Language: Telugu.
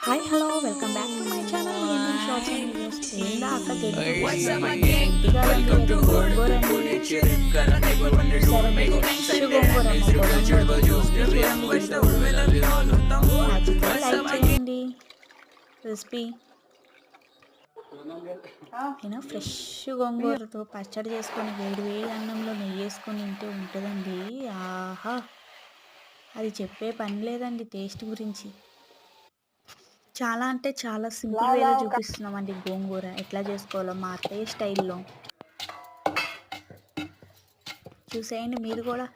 Hi hello welcome back to my channel gaming shorts and videos. ఏందా అక్క గడ్డి What's up, చూపిస్తుంది? my gang? గడ్డి కాదండి, Welcome అది to గోంగూర Horde. అండి. Pune Chirikara, neighbor one day do చూసారా make మీరు? a fresh Sunday. గోంగూర మా Next to the పొలంలో church ఉంది. juice, the చూడండి real voice, the వీడియోలో. women of the all of them. నచ్చితే What's like up, my gang? చేయండి. రెసిపీ అయినా ఫ్రెష్ గోంగూరతో పచ్చడి చేసుకొని వేడి వేడి అన్నంలో నెయ్యి వేసుకొని తింటే ఉంటుందండి. ఆహా, అది చెప్పే పని లేదండి టేస్ట్ గురించి. చాలా అంటే చాలా సింపుల్ వేలో చూపిస్తున్నామండి గోంగూర ఎట్లా చేసుకోవాలో మా అత్తయ్య స్టైల్లో. చూసేయండి మీరు కూడా.